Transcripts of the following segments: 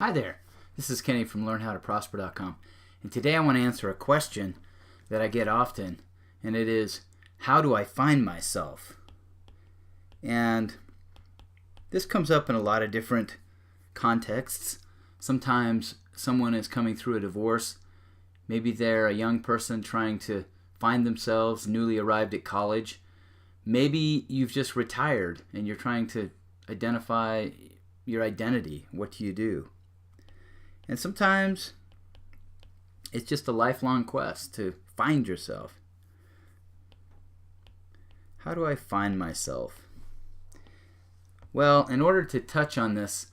Hi there, this is Kenny from LearnHowToProsper.com, and today I want to answer a question that I get often, and it is, how do I find myself? And this comes up in a lot of different contexts. Sometimes someone is coming through a divorce. Maybe they're a young person trying to find themselves, newly arrived at college. Maybe you've just retired and you're trying to identify your identity. What do you do? And sometimes it's just a lifelong quest to find yourself. How do I find myself? Well, in order to touch on this,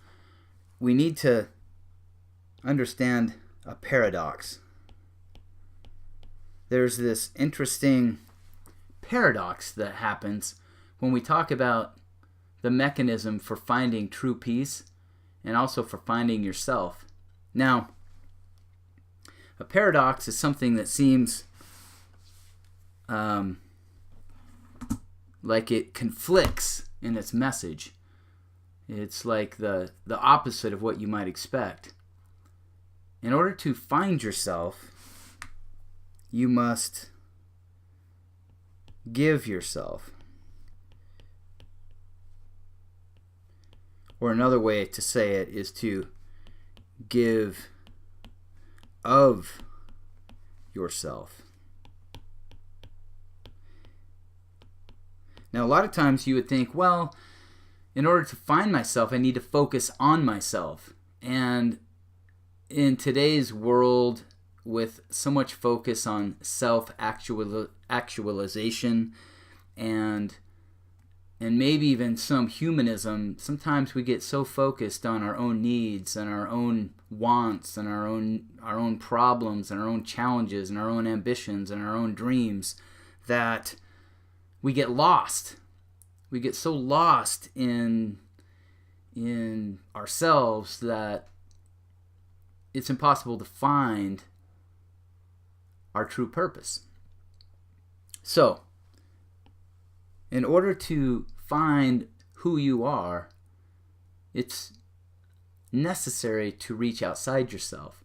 we need to understand a paradox. There's this interesting paradox that happens when we talk about the mechanism for finding true peace and also for finding yourself. Now, a paradox is something that seems like it conflicts in its message. It's like the opposite of what you might expect. In order to find yourself, you must give yourself. Or another way to say it is to give of yourself. Now, a lot of times you would think, well, in order to find myself, I need to focus on myself. And in today's world, with so much focus on self-actualization and maybe even some humanism, sometimes we get so focused on our own needs and our own wants and our own problems and our own challenges and our own ambitions and our own dreams that we get lost. We get so lost in ourselves that it's impossible to find our true purpose. So, in order to find who you are, it's necessary to reach outside yourself.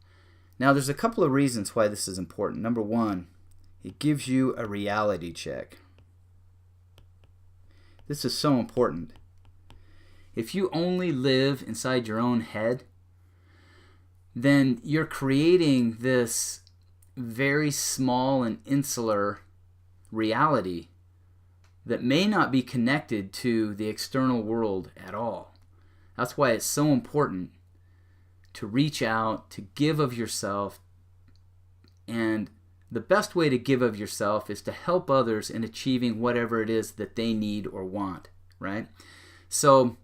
Now, there's a couple of reasons why this is important. Number one, it gives you a reality check. This is so important. If you only live inside your own head, then you're creating this very small and insular reality that may not be connected to the external world at all. That's why it's so important to reach out, to give of yourself, and the best way to give of yourself is to help others in achieving whatever it is that they need or want, right? So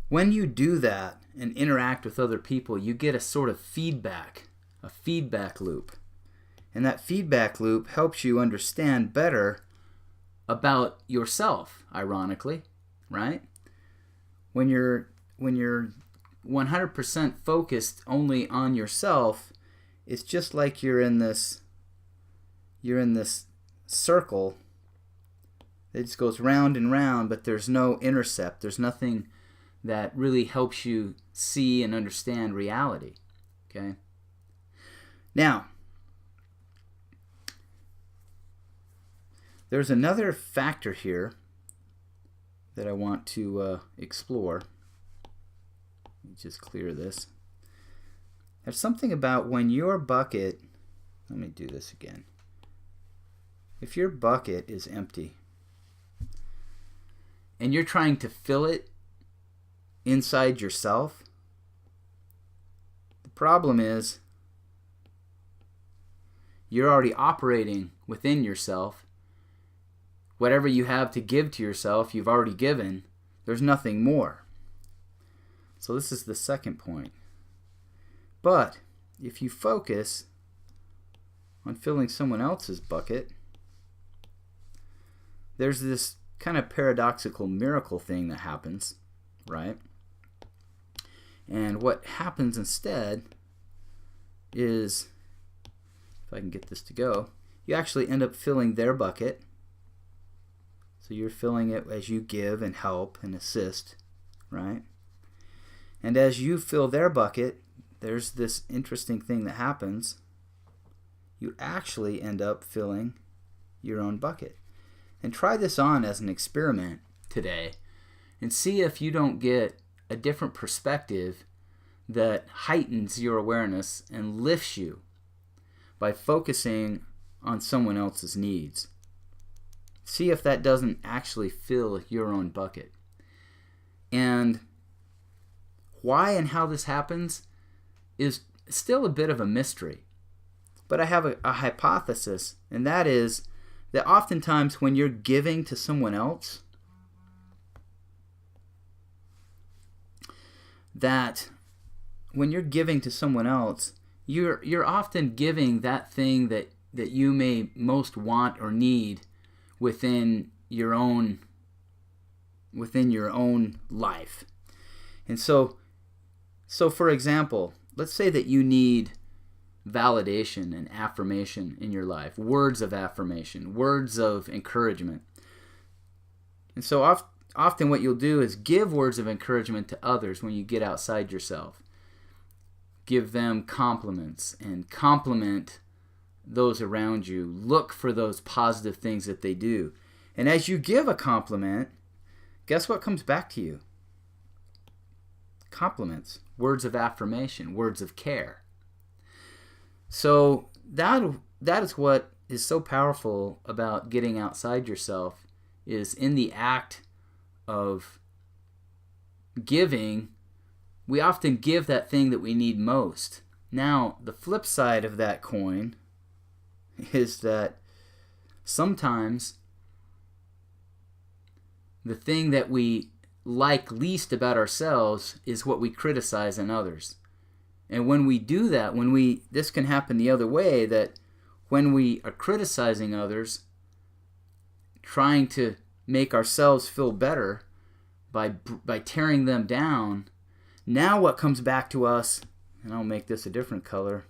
when you do that and interact with other people, you get a sort of feedback loop. And that feedback loop helps you understand better about yourself, ironically, right? When you're 100% focused only on yourself, it's just like you're in this circle that just goes round and round, but there's no intercept. There's nothing that really helps you see and understand reality. Okay? Now, there's another factor here that I want to explore. Let me just clear this. There's something about when your bucket, let me do this again. If your bucket is empty and you're trying to fill it inside yourself, the problem is you're already operating within yourself. Whatever you have to give to yourself, you've already given. There's nothing more. So this is the second point. But if you focus on filling someone else's bucket, there's this kind of paradoxical miracle thing that happens, right? And what happens instead is, if I can get this to go, you actually end up filling their bucket. So you're filling it as you give and help and assist, right? And as you fill their bucket, there's this interesting thing that happens. You actually end up filling your own bucket. And try this on as an experiment today and see if you don't get a different perspective that heightens your awareness and lifts you by focusing on someone else's needs. See if that doesn't actually fill your own bucket. And why and how this happens is still a bit of a mystery. But I have a hypothesis, and that is that oftentimes when you're giving to someone else, you're often giving that thing that you may most want or need within your own life. And so for example, let's say that you need validation and affirmation in your life, words of affirmation, words of encouragement. And so often what you'll do is give words of encouragement to others when you get outside yourself. Give them compliments and compliment those around you. Look for those positive things that they do. And as you give a compliment, guess what comes back to you? Compliments, words of affirmation, words of care. So that is what is so powerful about getting outside yourself, is in the act of giving, we often give that thing that we need most. Now, the flip side of that coin is that sometimes the thing that we like least about ourselves is what we criticize in others. And when we do that, this can happen the other way, that when we are criticizing others, trying to make ourselves feel better by tearing them down, now what comes back to us, and I'll make this a different color.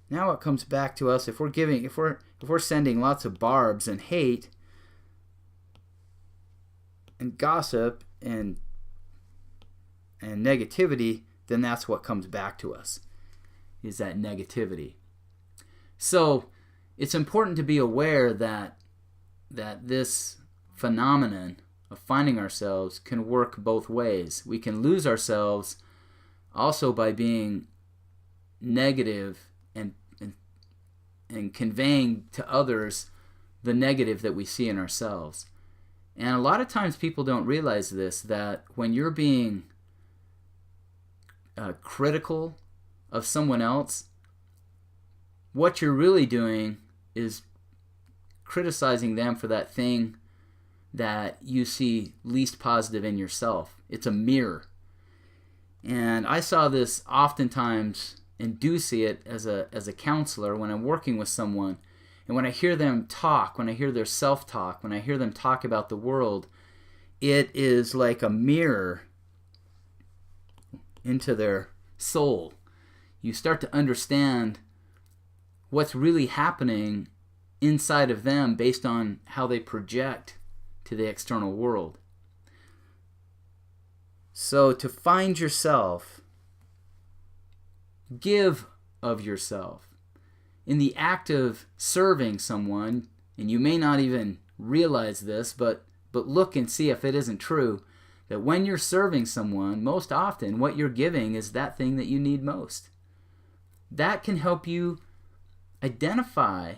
Now what comes back to us, if we're sending lots of barbs and hate and gossip and negativity, then that's what comes back to us, is that negativity. So it's important to be aware that this phenomenon of finding ourselves can work both ways. We can lose ourselves also by being negative and conveying to others the negative that we see in ourselves. And a lot of times people don't realize this, that when you're being critical of someone else, what you're really doing is criticizing them for that thing that you see least positive in yourself. It's a mirror. And I saw this oftentimes, and do see it as a counselor when I'm working with someone. And when I hear them talk, when I hear their self-talk, when I hear them talk about the world, it is like a mirror into their soul. You start to understand what's really happening inside of them based on how they project to the external world. So to find yourself, give of yourself. In the act of serving someone, and you may not even realize this, but look and see if it isn't true, that when you're serving someone, most often what you're giving is that thing that you need most. That can help you identify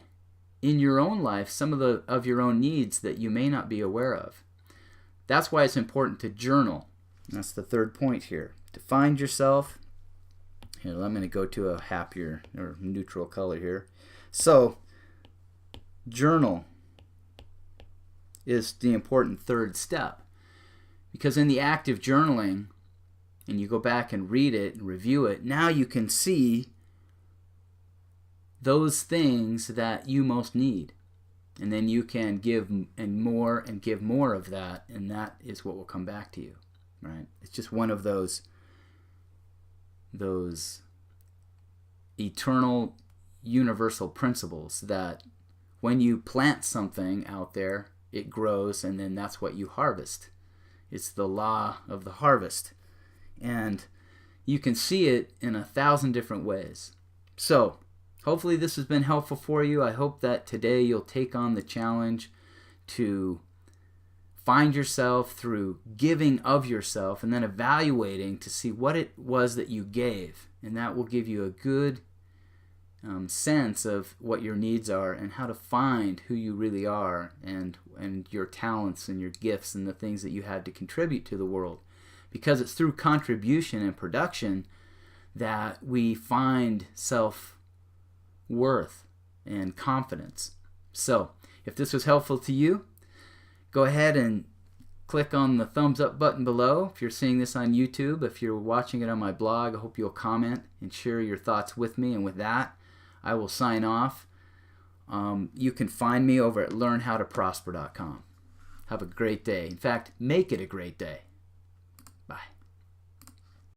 in your own life some of your own needs that you may not be aware of. That's why it's important to journal. That's the third point here. To find yourself. Here, I'm going to go to a happier or neutral color here. So, journal is the important third step. Because in the act of journaling, and you go back and read it and review it, now you can see those things that you most need. And then you can give more of that, and that is what will come back to you. Right? It's just one of those eternal universal principles that when you plant something out there, it grows, and then that's what you harvest. It's the law of the harvest. And you can see it in 1,000 different ways. So, hopefully this has been helpful for you. I hope that today you'll take on the challenge to find yourself through giving of yourself and then evaluating to see what it was that you gave. And that will give you a good sense of what your needs are and how to find who you really are and your talents and your gifts and the things that you had to contribute to the world. Because it's through contribution and production that we find self-worth and confidence. So, if this was helpful to you, go ahead and click on the thumbs up button below. If you're seeing this on YouTube, if you're watching it on my blog, I hope you'll comment and share your thoughts with me. And with that, I will sign off. You can find me over at learnhowtoprosper.com. Have a great day. In fact, make it a great day.